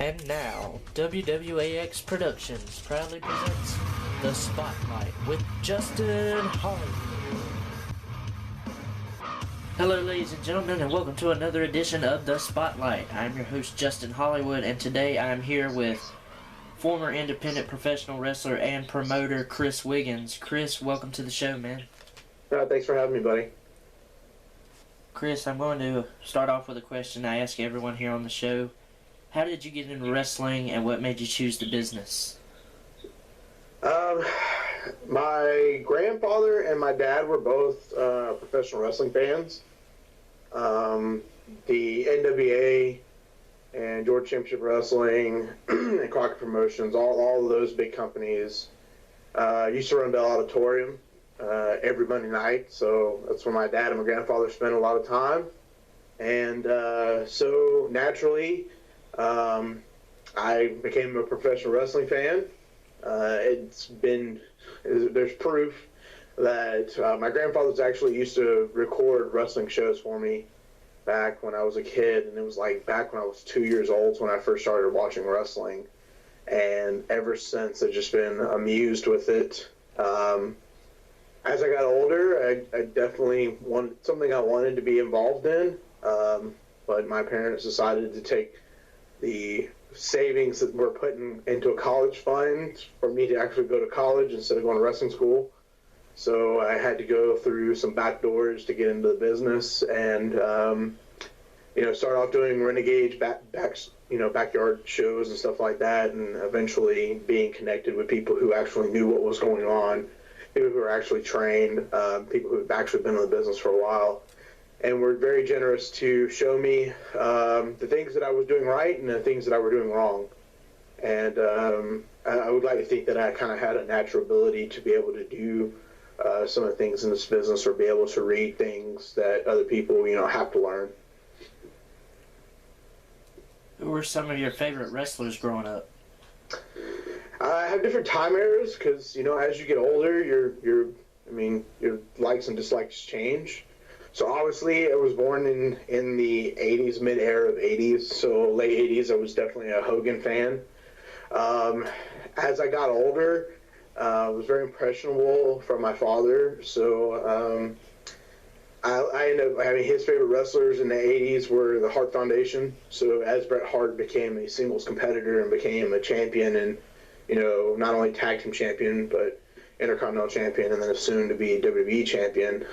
And now, WWAX Productions proudly presents The Spotlight with Justin Hollywood. Hello, ladies and gentlemen, and welcome to another edition of The Spotlight. I'm your host, Justin Hollywood, and today I'm here with former independent professional wrestler and promoter Chris Wiggins. Chris, welcome to the show, man. Thanks for having me, buddy. Chris, I'm going to start off with a question I ask everyone here on the show. How did you get into wrestling, and what made you choose the business? My grandfather and my dad were both professional wrestling fans. The NWA and Georgia Championship Wrestling and Crockett Promotions, all of those big companies used to run Bell Auditorium every Monday night. So that's where my dad and my grandfather spent a lot of time. And so naturally, I became a professional wrestling fan. There's proof that my grandfather's actually used to record wrestling shows for me back when I was a kid, and it was like back when I was 2 years old when I first started watching wrestling, and ever since I've just been amused with it. As I got older, I definitely wanted something I wanted to be involved in, but my parents decided to take the savings that we're putting into a college fund for me to actually go to college instead of going to wrestling school. So I had to go through some back doors to get into the business, and start off doing renegade backyard shows and stuff like that, and eventually being connected with people who actually knew what was going on, people who were actually trained, people who have actually been in the business for a while, and were very generous to show me the things that I was doing right and the things that I were doing wrong. And I would like to think that I kind of had a natural ability to be able to do some of the things in this business, or be able to read things that other people, have to learn. Who were some of your favorite wrestlers growing up? I have different time eras because, as you get older, your likes and dislikes change. So obviously I was born in the 80s, mid-era of 80s, so late 80s I was definitely a Hogan fan. As I got older, I was very impressionable from my father, so I ended up having his favorite wrestlers in the 80s were the Hart Foundation. So as Bret Hart became a singles competitor and became a champion, and not only tag team champion but Intercontinental champion, and then soon to be WWE champion,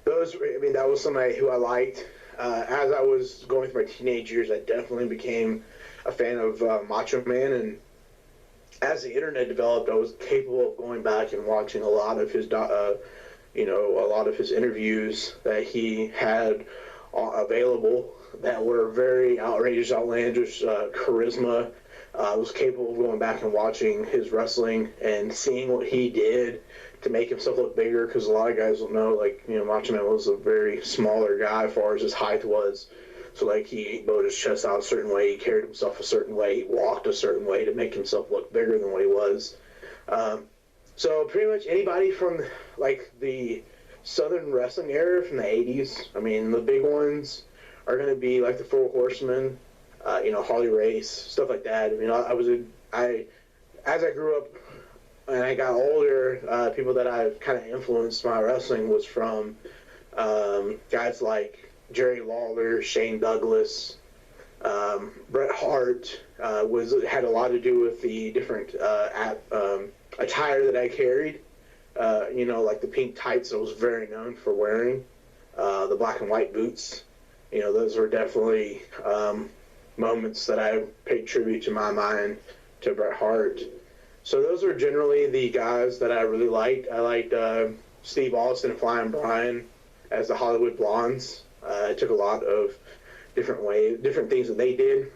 that was somebody who I liked. As I was going through my teenage years, I definitely became a fan of Macho Man, and as the internet developed, I was capable of going back and watching a lot of his interviews that he had available that were very outrageous, outlandish charisma. I was capable of going back and watching his wrestling and seeing what he did to make himself look bigger, because a lot of guys don't know, Macho Man was a very smaller guy as far as his height was. So, he bowed his chest out a certain way, he carried himself a certain way, he walked a certain way to make himself look bigger than what he was. So pretty much anybody from, the Southern wrestling era from the 80s, the big ones are going to be, the Four Horsemen, Harley Race, stuff like that. As I grew up and I got older, people that I kind of influenced my wrestling was from guys like Jerry Lawler, Shane Douglas, Bret Hart. Had a lot to do with the different attire that I carried. The pink tights that I was very known for wearing, the black and white boots. Those were definitely moments that I paid tribute to my mind to Bret Hart. So those are generally the guys that I really liked. I liked Steve Austin and Flying Brian as the Hollywood Blondes. I took a lot of different things that they did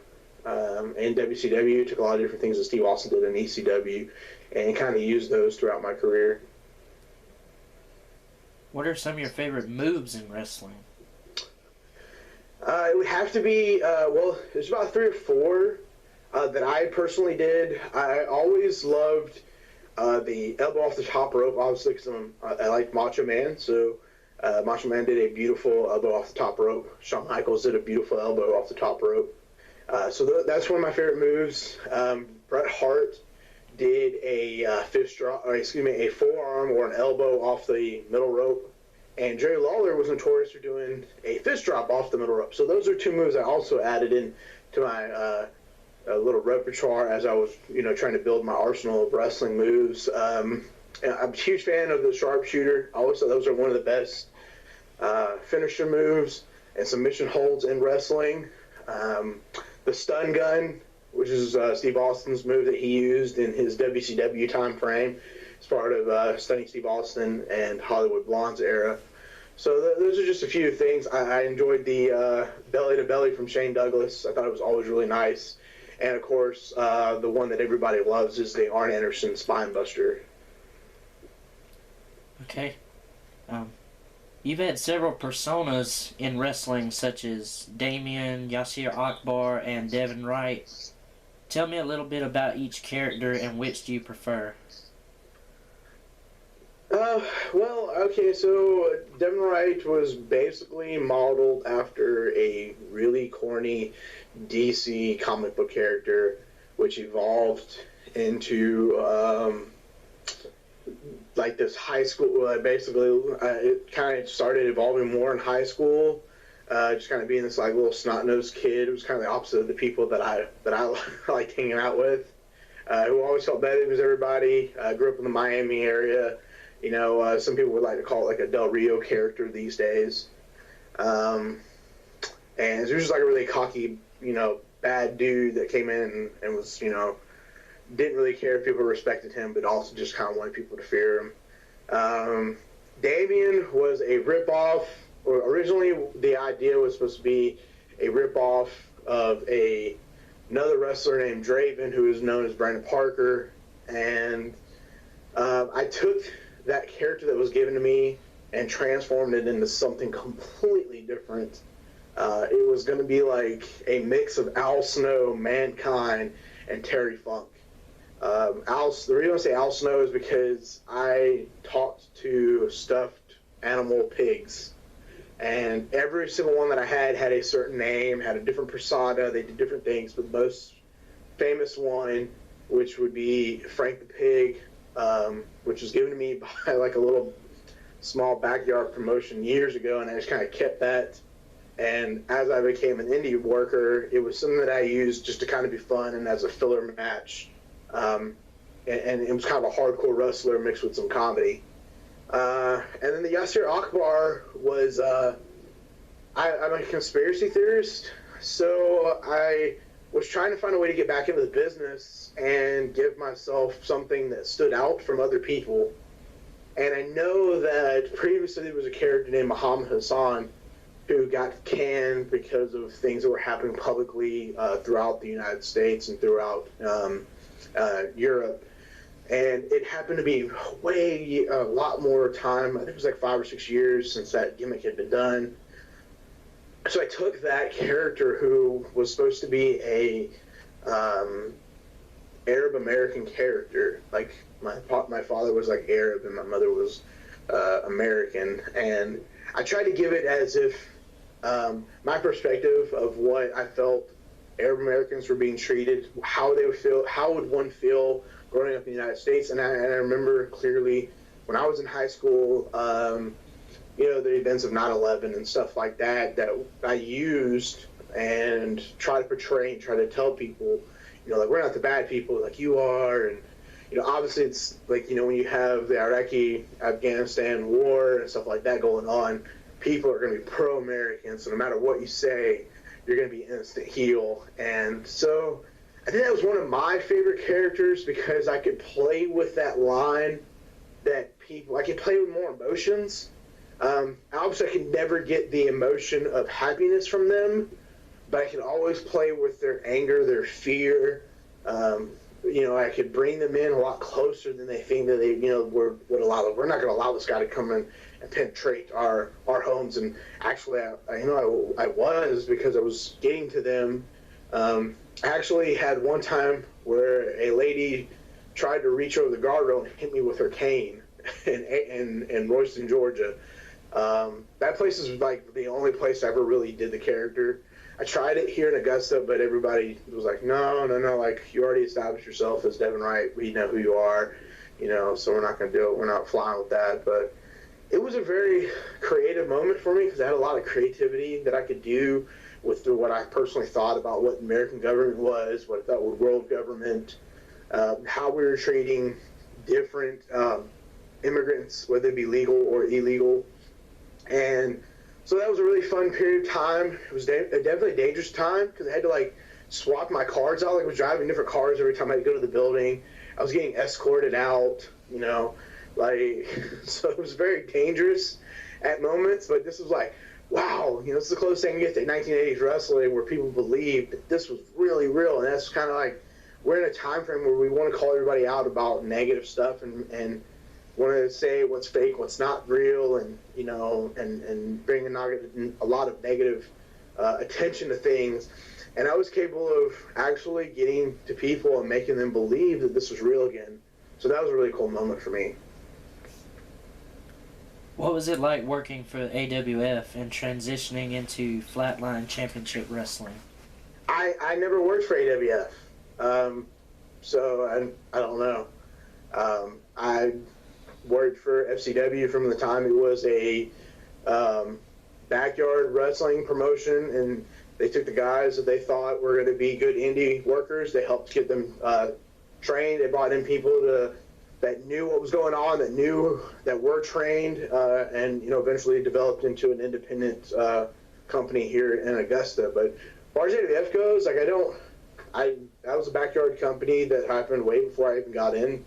in WCW. Took a lot of different things that Steve Austin did in ECW, and kind of used those throughout my career. What are some of your favorite moves in wrestling? It would have to be, there's about 3 or 4 that I personally did. I always loved the elbow off the top rope, obviously, because I like Macho Man. So Macho Man did a beautiful elbow off the top rope. Shawn Michaels did a beautiful elbow off the top rope. That's one of my favorite moves. Bret Hart did a fist drop, or excuse me, a forearm or an elbow off the middle rope, and Jerry Lawler was notorious for doing a fist drop off the middle rope. So those are two moves I also added in to my little repertoire as I was, trying to build my arsenal of wrestling moves. I'm a huge fan of the sharpshooter. I always thought those are one of the best finisher moves and submission holds in wrestling. The stun gun, which is Steve Austin's move that he used in his WCW time frame. It's part of Stunning Steve Austin and Hollywood Blondes era. So those are just a few things. I enjoyed the belly to belly from Shane Douglas. I thought it was always really nice. And of course, the one that everybody loves is the Arn Anderson spine buster. Okay. You've had several personas in wrestling, such as Damien, Yasir Akbar, and Devin Wright. Tell me a little bit about each character and which do you prefer? So Devin Wright was basically modeled after a really corny DC comic book character, which evolved into like this high school. It kind of started evolving more in high school. Just kind of being this like little snot-nosed kid. It was kind of the opposite of the people that I liked hanging out with. Who always felt better than everybody. Grew up in the Miami area. Some people would like to call it like a Del Rio character these days. And it was just like a really cocky, bad dude that came in and was, didn't really care if people respected him, but also just kind of wanted people to fear him. Damien was a ripoff. Or originally, the idea was supposed to be a ripoff of another wrestler named Draven, who is known as Brandon Parker. And I took that character that was given to me and transformed it into something completely different. It was going to be like a mix of Al Snow, Mankind, and Terry Funk. The reason I say Al Snow is because I talked to stuffed animal pigs, and every single one that I had a certain name, had a different persona. They did different things, but the most famous one, which would be Frank the Pig, which was given to me by like a little small backyard promotion years ago, and I just kind of kept that. And as I became an indie worker, it was something that I used just to kind of be fun and as a filler match. And it was kind of a hardcore wrestler mixed with some comedy. And then the Yasir Akbar was, I'm a conspiracy theorist, so I was trying to find a way to get back into the business and give myself something that stood out from other people. And I know that previously there was a character named Muhammad Hassan who got canned because of things that were happening publicly throughout the United States and throughout Europe. And it happened to be a lot more time. I think it was like 5 or 6 years since that gimmick had been done. So I took that character who was supposed to be a Arab American character. Like my father was like Arab and my mother was American, and I tried to give it as if my perspective of what I felt Arab Americans were being treated, how they would feel, how would one feel growing up in the United States. And I remember clearly when I was in high school, the events of 9/11 and stuff like that I used and try to portray and try to tell people, like, we're not the bad people like you are. And, obviously it's like, when you have the Iraqi-Afghanistan war and stuff like that going on, people are going to be pro-American. So no matter what you say, you're going to be instant heel. And so I think that was one of my favorite characters because I could play with that line that I could play with more emotions. Obviously, I could never get the emotion of happiness from them, but I could always play with their anger, their fear. I could bring them in a lot closer than they think that they, would allow them. We're not going to allow this guy to come in and penetrate our homes. And actually, I was, because I was getting to them. I actually had one time where a lady tried to reach over the guardrail and hit me with her cane in Royston, Georgia. That place is like the only place I ever really did the character. I tried it here in Augusta, but everybody was like, no, like, you already established yourself as Devin Wright. We know who you are, so we're not going to do it. We're not flying with that. But it was a very creative moment for me because I had a lot of creativity that I could do with what I personally thought about what American government was, what I thought was world government, how we were treating different immigrants, whether they be legal or illegal. And so that was a really fun period of time. It was definitely a dangerous time because I had to swap my cards out. I was driving different cars every time I'd go to the building. I was getting escorted out, so it was very dangerous at moments. But this was wow, it's the closest thing you get to 1980s wrestling where people believed that this was really real. And that's kind of we're in a time frame where we want to call everybody out about negative stuff and want to say what's fake, what's not real, and and bring a lot of negative attention to things. And I was capable of actually getting to people and making them believe that this was real again. So that was a really cool moment for me. What was it like working for AWF and transitioning into Flatline Championship Wrestling? I never worked for AWF, so I don't know. I worked for FCW from the time it was a backyard wrestling promotion, and they took the guys that they thought were going to be good indie workers. They helped get them trained. They brought in people that knew what was going on, that were trained, and eventually developed into an independent company here in Augusta. But as far as AWF goes, that was a backyard company that happened way before I even got into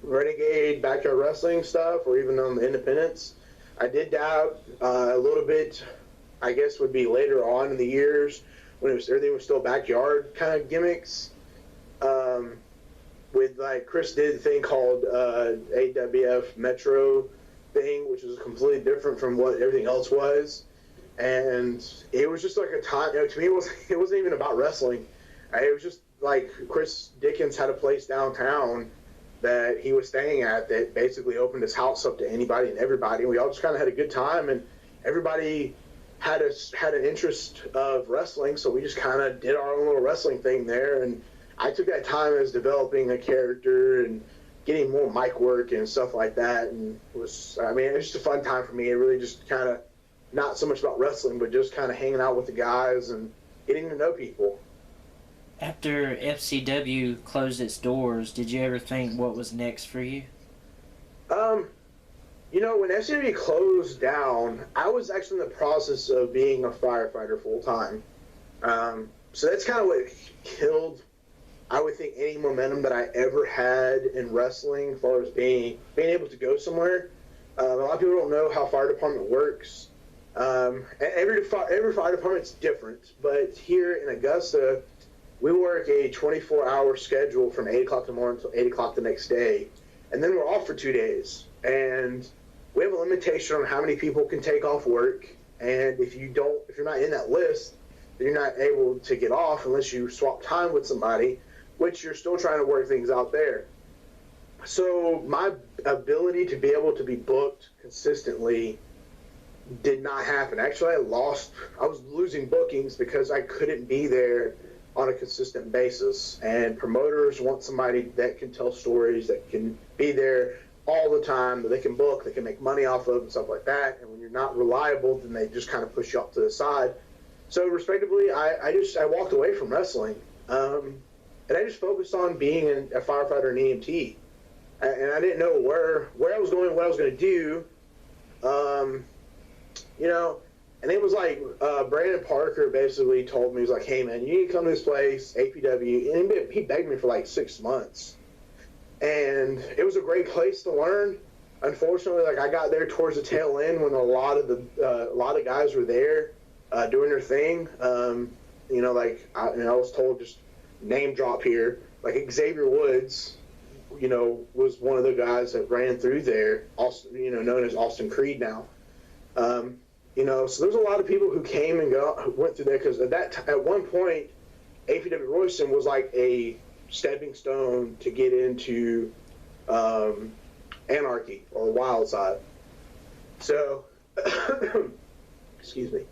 Renegade backyard wrestling stuff, or even on the independents. I did dab a little bit, I guess would be later on in the years when everything was still backyard kind of gimmicks. With Chris did a thing called AWF Metro thing, which was completely different from what everything else was, and it was just a time. To me, it wasn't even about wrestling. It was just Chris Dickens had a place downtown that he was staying at that basically opened his house up to anybody and everybody. And we all just kind of had a good time, and everybody had an interest of wrestling, so we just kind of did our own little wrestling thing there. And I took that time as developing a character and getting more mic work and stuff like that. And it was just a fun time for me. It really just kind of not so much about wrestling, but just kind of hanging out with the guys and getting to know people. After FCW closed its doors, did you ever think what was next for you? When FCW closed down, I was actually in the process of being a firefighter full time. So that's kind of what killed, I would think, any momentum that I ever had in wrestling as far as being able to go somewhere. A lot of people don't know how fire department works. Every fire department's different, but here in Augusta, we work a 24-hour schedule from 8 o'clock in the morning until 8 o'clock the next day, and then we're off for 2 days. And we have a limitation on how many people can take off work, and if you're not in that list, then you're not able to get off unless you swap time with somebody, which you're still trying to work things out there. So my ability to be able to be booked consistently did not happen. Actually, I was losing bookings because I couldn't be there on a consistent basis, and promoters want somebody that can tell stories, that can be there all the time, that they can book, they can make money off of, and stuff like that. And when you're not reliable, then they just kind of push you off to the side. So respectively, I walked away from wrestling, and I just focused on being a firefighter and EMT. And I didn't know where I was going, what I was going to do. And it was Brandon Parker basically told me, he was like, hey, man, you need to come to this place, APW. And he begged me for 6 months. And it was a great place to learn. Unfortunately, I got there towards the tail end when a lot of guys were there doing their thing. I was told, just name drop here, Xavier Woods, was one of the guys that ran through there, also, known as Austin Creed now. So there's a lot of people who came and went through there because at one point, APW Royston was a stepping stone to get into Anarchy or Wild Side. So, excuse me.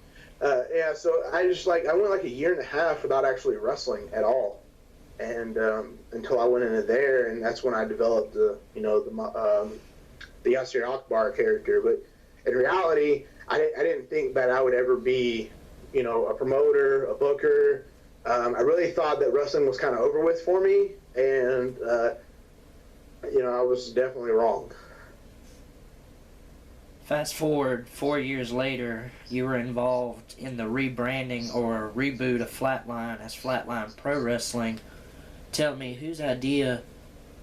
Yeah, so I went like a year and a half without actually wrestling at all, and until I went into there, and that's when I developed the Yasir Akbar character. But in reality, I didn't think that I would ever be, a promoter, a booker. I really thought that wrestling was kind of over with for me, and I was definitely wrong. Fast forward 4 years later, you were involved in the rebranding or reboot of Flatline as Flatline Pro Wrestling. Tell me, whose idea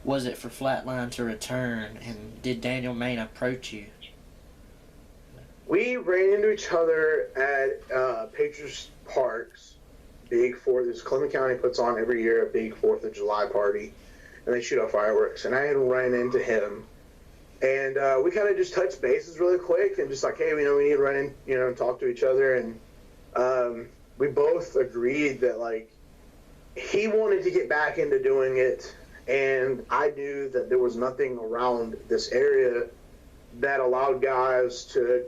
was it for Flatline to return, and did Daniel Main approach you? We ran into each other at Patriots Park's Big Fourth. This Clement County puts on every year a big 4th of July party, and they shoot off fireworks. And I had run into him, and we kind of just touched bases really quick, and just like, hey, we need to run in, and talk to each other. And we both agreed that like he wanted to get back into doing it, and I knew that there was nothing around this area that allowed guys to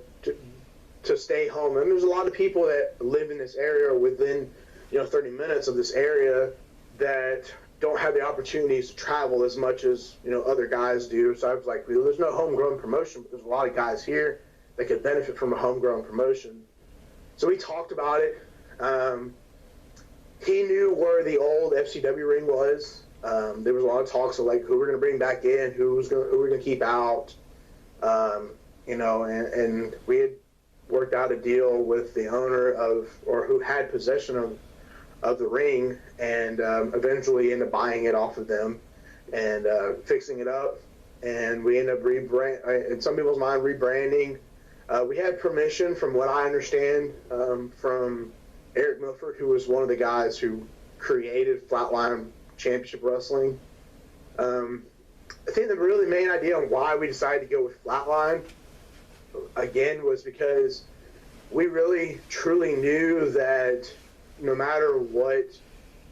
stay home. And there's a lot of people that live in this area within 30 minutes of this area that don't have the opportunities to travel as much as other guys do. So I was like, well, there's no homegrown promotion, but there's a lot of guys here that could benefit from a homegrown promotion. So we talked about it. He knew where the old FCW ring was. There was a lot of talks of like who we're going to bring back in, who we're going to keep out. And we had worked out a deal with the owner or who had possession of the ring, and eventually ended up buying it off of them and fixing it up. And we ended up in some people's mind, rebranding. We had permission, from what I understand, from Eric Milford, who was one of the guys who created Flatline Championship Wrestling. I think the really main idea on why we decided to go with Flatline, again, was because we really truly knew that no matter what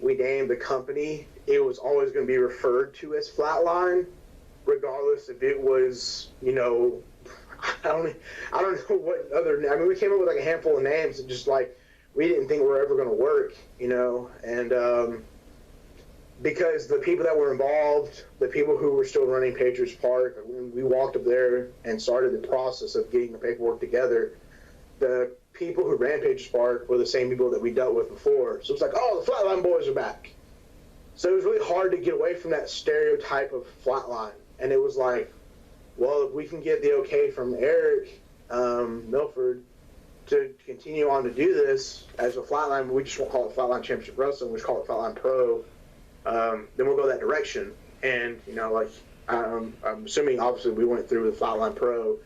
we named the company, it was always going to be referred to as Flatline, regardless if it was, I don't know what other. I mean, we came up with like a handful of names, and just like we didn't think we were ever going to work, and because the people that were involved, the people who were still running Patriots Park, when we walked up there and started the process of getting the paperwork together, the people who ran Patriots Park were the same people that we dealt with before. So it's like, oh, the Flatline boys are back. So it was really hard to get away from that stereotype of Flatline. And it was like, well, if we can get the okay from Eric Milford to continue on to do this as a Flatline, we just won't call it Flatline Championship Wrestling, we just call it Flatline Pro. Then we'll go that direction. And, I'm assuming, obviously, we went through with Flatline Pro.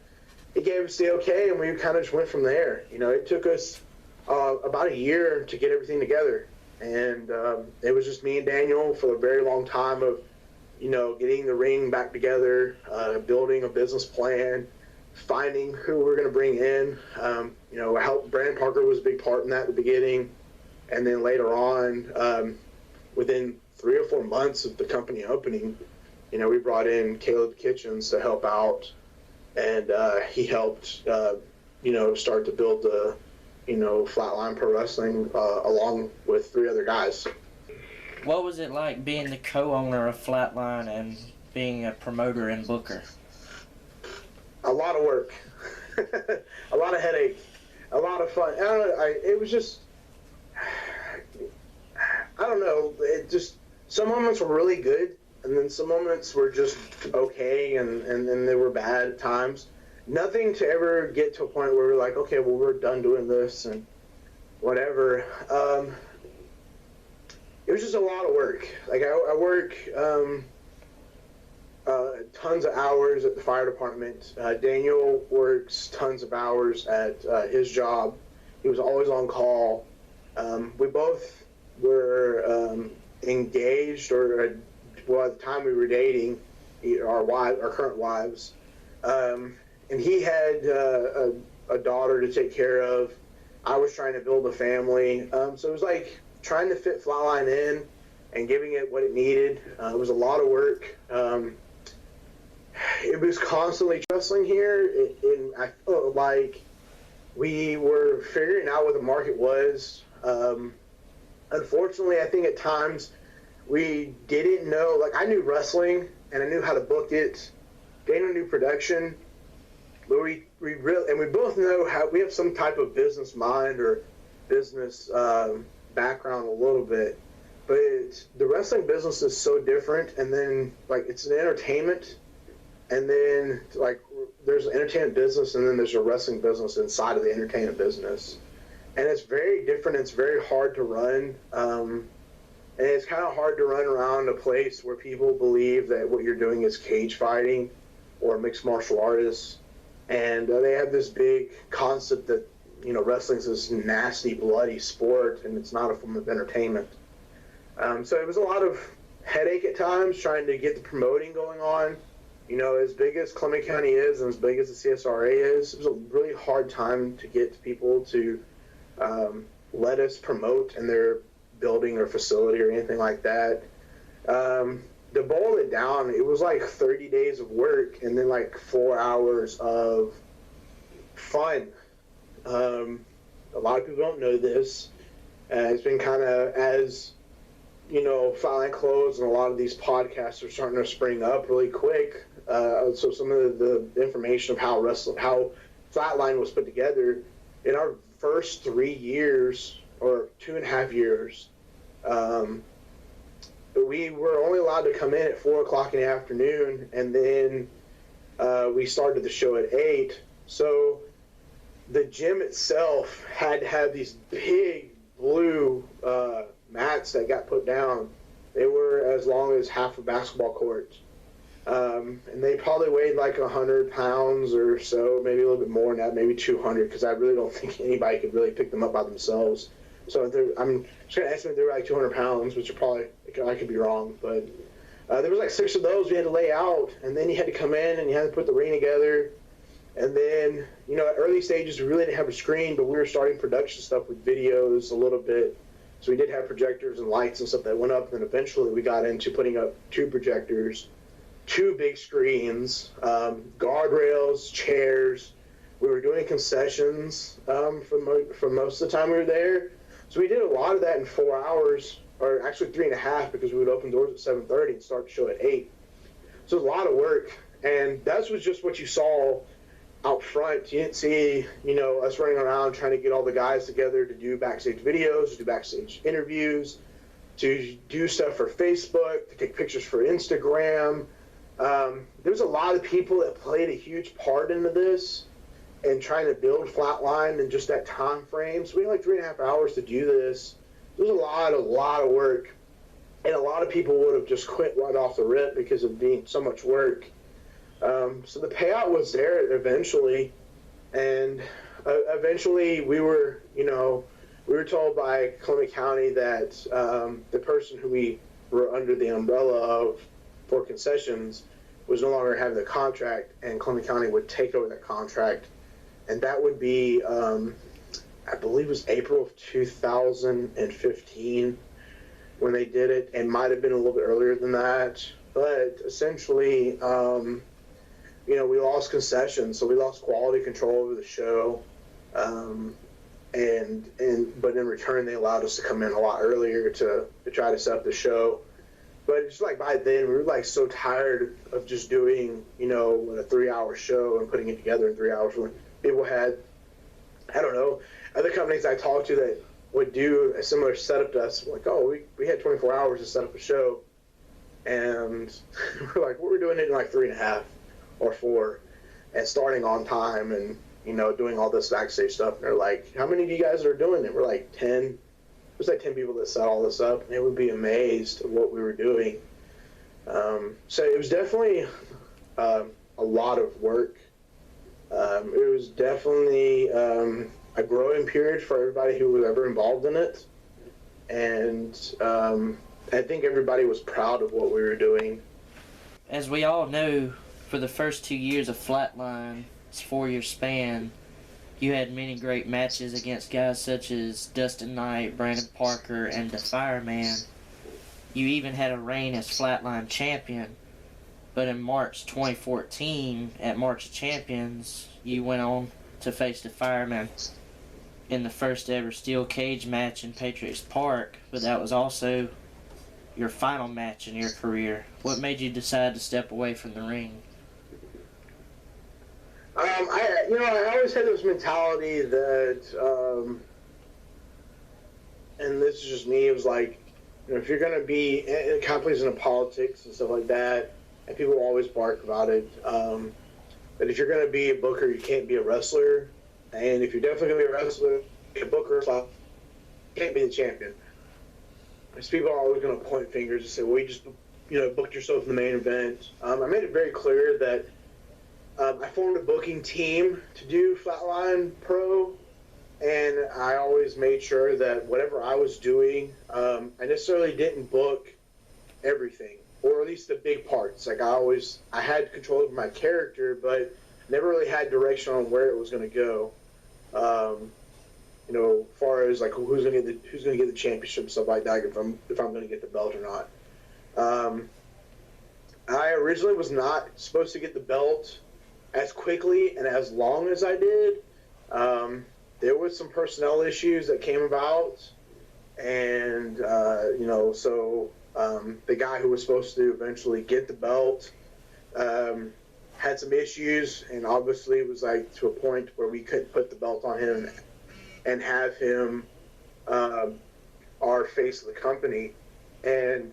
It gave us the okay, and we kind of just went from there. It took us about a year to get everything together. And it was just me and Daniel for a very long time of, getting the ring back together, building a business plan, finding who we're going to bring in. Brandon Parker was a big part in that at the beginning. And then later on, within 3 or 4 months of the company opening, we brought in Caleb Kitchens to help out, and he helped, start to build the, Flatline Pro Wrestling along with 3 other guys. What was it like being the co-owner of Flatline and being a promoter and booker? A lot of work, a lot of headache, a lot of fun. It was just, I don't know, some moments were really good, and then some moments were just okay, and then they were bad at times. Nothing to ever get to a point where we're like, okay, well, we're done doing this and whatever. It was just a lot of work. Like, I work tons of hours at the fire department. Daniel works tons of hours at his job. He was always on call. We both were engaged, or at the time we were dating, our current wives, and he had a daughter to take care of. I was trying to build a family, so it was like trying to fit Flatline in and giving it what it needed. It was a lot of work. It was constantly wrestling here, and I felt like we were figuring out what the market was. Unfortunately, I think at times we didn't know. Like, I knew wrestling and I knew how to book it. Dana knew production, but we really, and we both know how we have some type of business mind or business background a little bit. But the wrestling business is so different, and then like it's an entertainment, and then like there's an entertainment business, and then there's a wrestling business inside of the entertainment business, and it's very different. It's very hard to run, and it's kind of hard to run around a place where people believe that what you're doing is cage fighting or mixed martial artists, and they have this big concept that wrestling is this nasty, bloody sport, and it's not a form of entertainment. So it was a lot of headache at times trying to get the promoting going on. As big as Clement County is and as big as the CSRA is, it was a really hard time to get people to let us promote in their building or facility or anything like that. To boil it down, it was like 30 days of work and then like 4 hours of fun. A lot of people don't know this. It's been kind of as Flatline closed and a lot of these podcasts are starting to spring up really quick. So some of the information of how Flatline was put together in our first 3 years or 2.5 years, we were only allowed to come in at 4 o'clock in the afternoon, and then we started the show at 8. So the gym itself had to have these big blue mats that got put down. They were as long as half a basketball court. And they probably weighed like 100 pounds or so, maybe a little bit more than that, maybe 200, because I really don't think anybody could really pick them up by themselves. So I'm just going to estimate they were like 200 pounds, which are probably, I could be wrong, but there was like 6 of those we had to lay out, and then you had to come in and you had to put the ring together. And then, at early stages, we really didn't have a screen, but we were starting production stuff with videos a little bit. So we did have projectors and lights and stuff that went up, and then eventually we got into putting up 2 projectors, 2 big screens, guardrails, chairs. We were doing concessions for most of the time we were there. So we did a lot of that in 4 hours, or actually 3.5, because we would open doors at 7:30 and start the show at 8. So it was a lot of work, and that was just what you saw out front. You didn't see, us running around trying to get all the guys together to do backstage videos, to do backstage interviews, to do stuff for Facebook, to take pictures for Instagram. There's a lot of people that played a huge part into this and trying to build Flatline in just that time frame. So we had like 3.5 hours to do this. It was a lot of work, and a lot of people would have just quit right off the rip because of being so much work. So the payout was there eventually, and eventually we were told by Clement County that the person who we were under the umbrella of for concessions was no longer having the contract, and Clement County would take over that contract, and that would be, I believe it was April of 2015 when they did it. It might have been a little bit earlier than that, but essentially, we lost concessions, so we lost quality control over the show, but in return they allowed us to come in a lot earlier to try to set up the show. But just like by then we were like so tired of just doing a 3-hour show and putting it together in 3 hours when people had, I don't know, other companies I talked to that would do a similar setup to us, like, oh, we had 24 hours to set up a show, and we're like, we're doing it in like 3.5 or 4, and starting on time, and doing all this backstage stuff. And they're like, how many of you guys are doing it? We're like 10. There's like 10 people that set all this up, and they would be amazed at what we were doing. So it was definitely a lot of work. It was definitely a growing period for everybody who was ever involved in it, and I think everybody was proud of what we were doing. As we all know, for the first 2 years of Flatline's 4-year span, you had many great matches against guys such as Dustin Knight, Brandon Parker, and the Fireman. You even had a reign as Flatline champion. But in March 2014, at March of Champions, you went on to face the Fireman in the first ever steel cage match in Patriots Park, but that was also your final match in your career. What made you decide to step away from the ring? I always had this mentality that, and this is just me, it was like, if you're going to be in companies in politics and stuff like that, and people always bark about it, but if you're going to be a booker, you can't be a wrestler. And if you're definitely going to be a wrestler, a booker, you can't be the champion. Because people are always going to point fingers and say, well, you just, booked yourself in the main event. I made it very clear that I formed a booking team to do Flatline Pro, and I always made sure that whatever I was doing, I necessarily didn't book everything, or at least the big parts. Like I had control over my character, but never really had direction on where it was going to go. As far as like who's going to get the championship, stuff like that, if I'm going to get the belt or not. I originally was not supposed to get the belt as quickly and as long as I did. There was some personnel issues that came about, and so the guy who was supposed to eventually get the belt had some issues, and obviously it was like to a point where we couldn't put the belt on him and have him our face of the company, and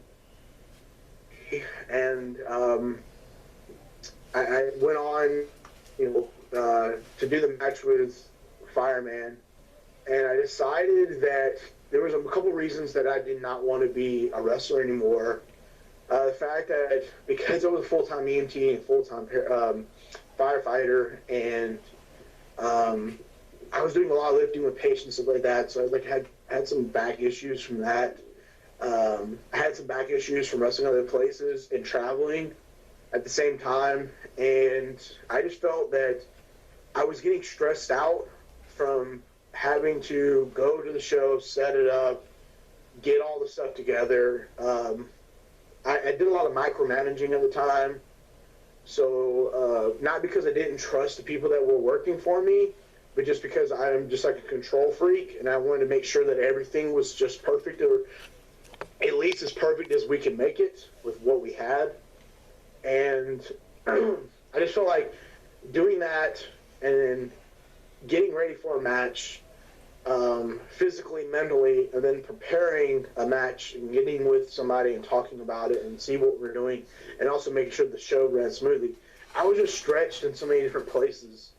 I went on, to do the match with Fireman, and I decided that there was a couple reasons that I did not want to be a wrestler anymore. The fact that because I was a full-time EMT and full-time firefighter, and I was doing a lot of lifting with patients and stuff like that, so I had some back issues from that. I had some back issues from wrestling other places and traveling at the same time, and I just felt that I was getting stressed out from having to go to the show, set it up, get all the stuff together. I did a lot of micromanaging at the time, so not because I didn't trust the people that were working for me, but just because I'm just like a control freak, and I wanted to make sure that everything was just perfect, or at least as perfect as we could make it with what we had. And I just felt like doing that and then getting ready for a match, physically, mentally, and then preparing a match and getting with somebody and talking about it and see what we're doing, and also making sure the show ran smoothly. I was just stretched in so many different places.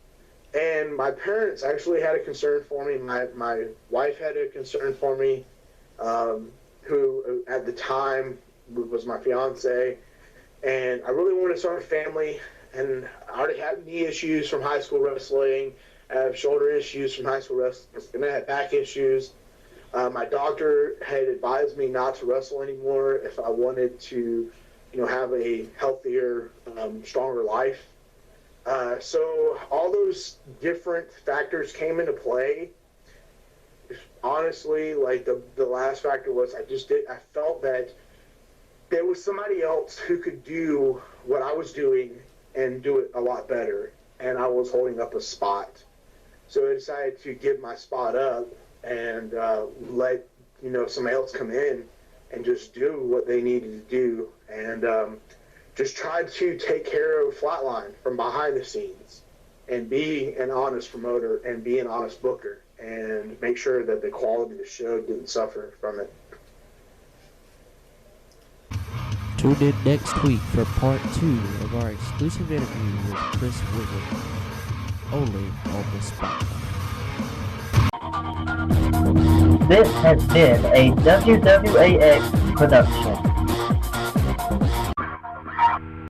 And my parents actually had a concern for me. My wife had a concern for me, who at the time was my fiance. And I really wanted to start a family, and I already had knee issues from high school wrestling. I have shoulder issues from high school wrestling, and I had back issues. My doctor had advised me not to wrestle anymore if I wanted to, have a healthier, stronger life. So all those different factors came into play. Honestly, like the last factor was I felt that there was somebody else who could do what I was doing and do it a lot better, and I was holding up a spot. So I decided to give my spot up and let somebody else come in and just do what they needed to do, and just try to take care of Flatline from behind the scenes and be an honest promoter and be an honest booker and make sure that the quality of the show didn't suffer from it. Tune in next week for part 2 of our exclusive interview with Chris Wiggins, only on the Spotlight. This has been a WWAX production.